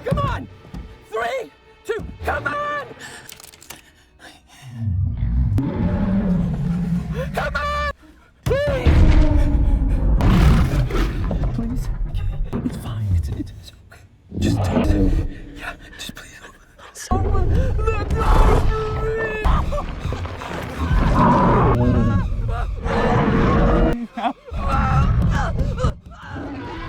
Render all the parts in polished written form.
Come on! 3, 2, come on! Come on! Please! Please? It's fine. It's okay. Just do it. Yeah, just please open the door. Someone, look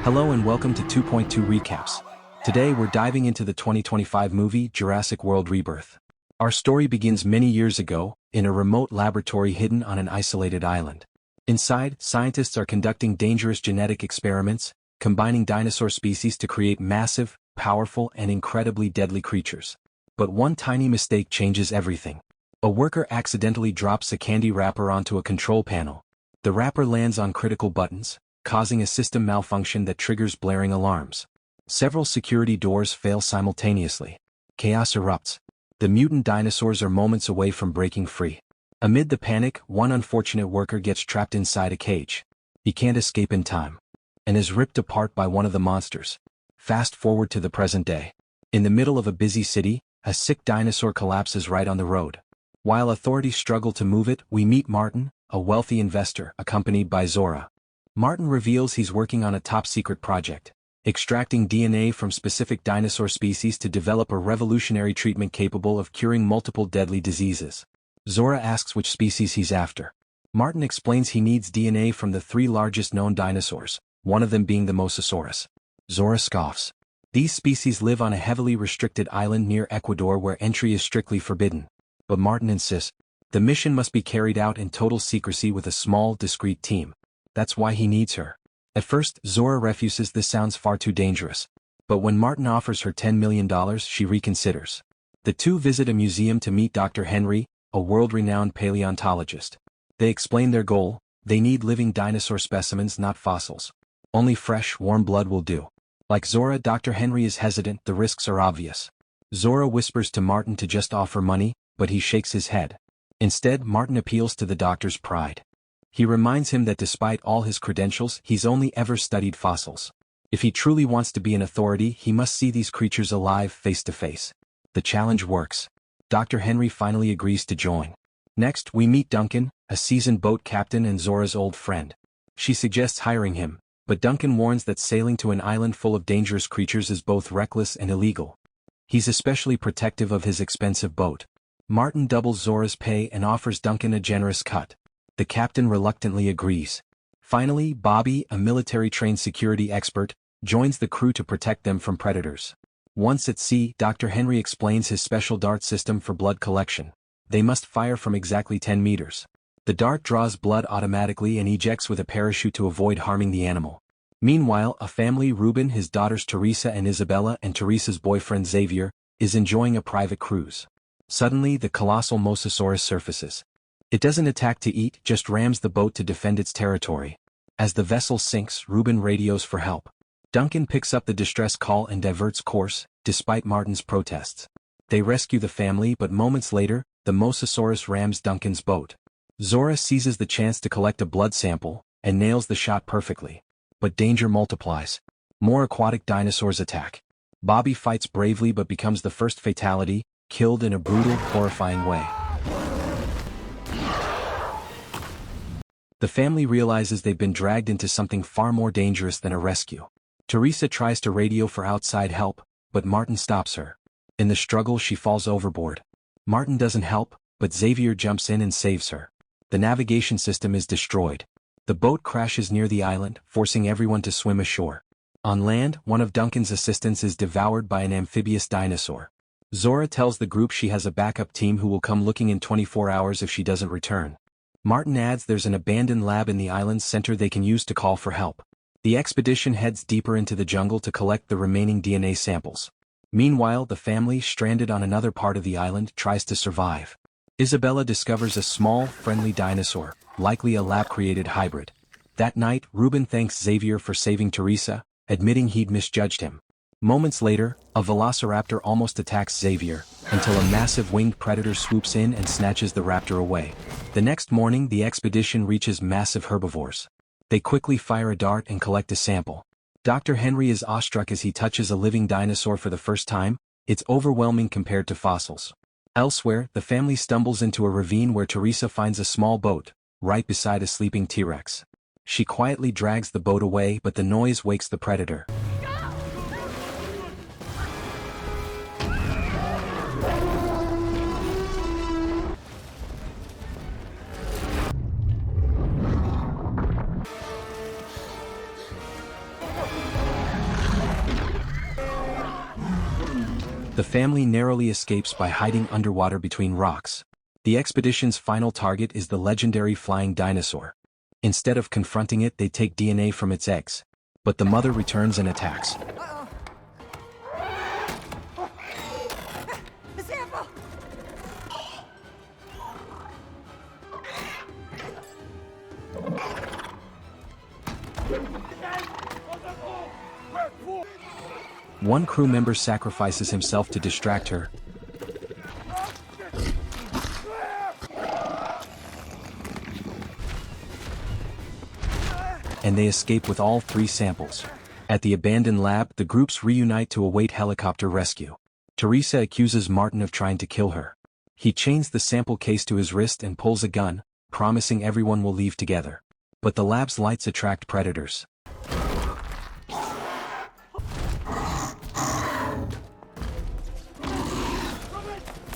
Hello and welcome to 2.2 Recaps. Today we're diving into the 2025 movie Jurassic World Rebirth. Our story begins many years ago, in a remote laboratory hidden on an isolated island. Inside, scientists are conducting dangerous genetic experiments, combining dinosaur species to create massive, powerful, and incredibly deadly creatures. But one tiny mistake changes everything. A worker accidentally drops a candy wrapper onto a control panel. The wrapper lands on critical buttons, causing a system malfunction that triggers blaring alarms. Several security doors fail simultaneously. Chaos erupts. The mutant dinosaurs are moments away from breaking free. Amid the panic, one unfortunate worker gets trapped inside a cage. He can't escape in time, and is ripped apart by one of the monsters. Fast forward to the present day. In the middle of a busy city, a sick dinosaur collapses right on the road. While authorities struggle to move it, we meet Martin, a wealthy investor, accompanied by Zora. Martin reveals he's working on a top-secret project, extracting DNA from specific dinosaur species to develop a revolutionary treatment capable of curing multiple deadly diseases. Zora asks which species he's after. Martin explains he needs DNA from the 3 largest known dinosaurs, one of them being the Mosasaurus. Zora scoffs. These species live on a heavily restricted island near Ecuador where entry is strictly forbidden. But Martin insists, the mission must be carried out in total secrecy with a small, discreet team. That's why he needs her. At first, Zora refuses. This sounds far too dangerous. But when Martin offers her $10 million, she reconsiders. The two visit a museum to meet Dr. Henry, a world-renowned paleontologist. They explain their goal: they need living dinosaur specimens, not fossils. Only fresh, warm blood will do. Like Zora, Dr. Henry is hesitant. The risks are obvious. Zora whispers to Martin to just offer money, but he shakes his head. Instead, Martin appeals to the doctor's pride. He reminds him that despite all his credentials, he's only ever studied fossils. If he truly wants to be an authority, he must see these creatures alive face to face. The challenge works. Dr. Henry finally agrees to join. Next, we meet Duncan, a seasoned boat captain and Zora's old friend. She suggests hiring him, but Duncan warns that sailing to an island full of dangerous creatures is both reckless and illegal. He's especially protective of his expensive boat. Martin doubles Zora's pay and offers Duncan a generous cut. The captain reluctantly agrees. Finally, Bobby, a military-trained security expert, joins the crew to protect them from predators. Once at sea, Dr. Henry explains his special dart system for blood collection. They must fire from exactly 10 meters. The dart draws blood automatically and ejects with a parachute to avoid harming the animal. Meanwhile, a family, Ruben, his daughters Teresa and Isabella, and Teresa's boyfriend Xavier, is enjoying a private cruise. Suddenly, the colossal Mosasaurus surfaces. It doesn't attack to eat, just rams the boat to defend its territory. As the vessel sinks, Ruben radios for help. Duncan picks up the distress call and diverts course, despite Martin's protests. They rescue the family, but moments later, the Mosasaurus rams Duncan's boat. Zora seizes the chance to collect a blood sample, and nails the shot perfectly. But danger multiplies. More aquatic dinosaurs attack. Bobby fights bravely but becomes the first fatality, killed in a brutal, horrifying way. The family realizes they've been dragged into something far more dangerous than a rescue. Teresa tries to radio for outside help, but Martin stops her. In the struggle, she falls overboard. Martin doesn't help, but Xavier jumps in and saves her. The navigation system is destroyed. The boat crashes near the island, forcing everyone to swim ashore. On land, one of Duncan's assistants is devoured by an amphibious dinosaur. Zora tells the group she has a backup team who will come looking in 24 hours if she doesn't return. Martin adds there's an abandoned lab in the island's center they can use to call for help. The expedition heads deeper into the jungle to collect the remaining DNA samples. Meanwhile, the family, stranded on another part of the island, tries to survive. Isabella discovers a small, friendly dinosaur, likely a lab-created hybrid. That night, Ruben thanks Xavier for saving Teresa, admitting he'd misjudged him. Moments later, a velociraptor almost attacks Xavier, until a massive winged predator swoops in and snatches the raptor away. The next morning, the expedition reaches massive herbivores. They quickly fire a dart and collect a sample. Dr. Henry is awestruck as he touches a living dinosaur for the first time. It's overwhelming compared to fossils. Elsewhere, the family stumbles into a ravine where Teresa finds a small boat, right beside a sleeping T-Rex. She quietly drags the boat away, but the noise wakes the predator. The family narrowly escapes by hiding underwater between rocks. The expedition's final target is the legendary flying dinosaur. Instead of confronting it, they take DNA from its eggs. But the mother returns and attacks. The sample! One crew member sacrifices himself to distract her. And they escape with all 3 samples. At the abandoned lab, the groups reunite to await helicopter rescue. Teresa accuses Martin of trying to kill her. He chains the sample case to his wrist and pulls a gun, promising everyone will leave together. But the lab's lights attract predators.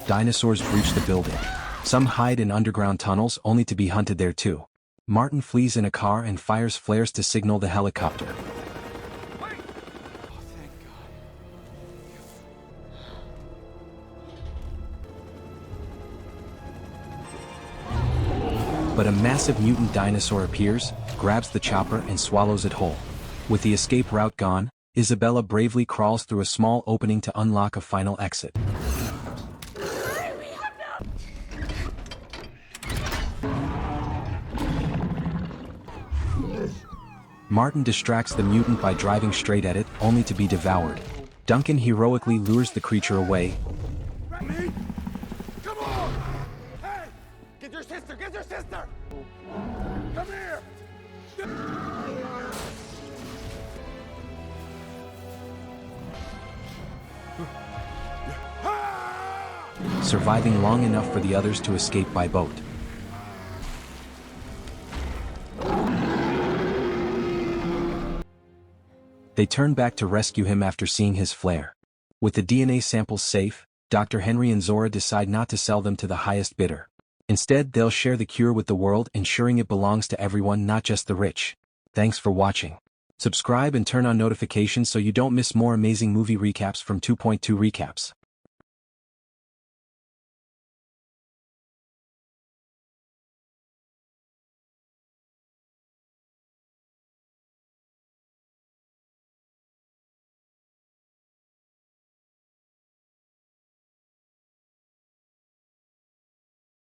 Dinosaurs breach the building. Some hide in underground tunnels only to be hunted there too. Martin flees in a car and fires flares to signal the helicopter. But a massive mutant dinosaur appears, grabs the chopper and swallows it whole. With the escape route gone, Isabella bravely crawls through a small opening to unlock a final exit. Martin distracts the mutant by driving straight at it, only to be devoured. Duncan heroically lures the creature away. Me? Come on! Hey! Get your sister! Get your sister! Come here! Surviving long enough for the others to escape by boat. They turn back to rescue him after seeing his flare. With the DNA samples safe, Dr. Henry and Zora decide not to sell them to the highest bidder. Instead, they'll share the cure with the world, ensuring it belongs to everyone, not just the rich. Thanks for watching. Subscribe and turn on notifications so you don't miss more amazing movie recaps from 2.2 Recaps.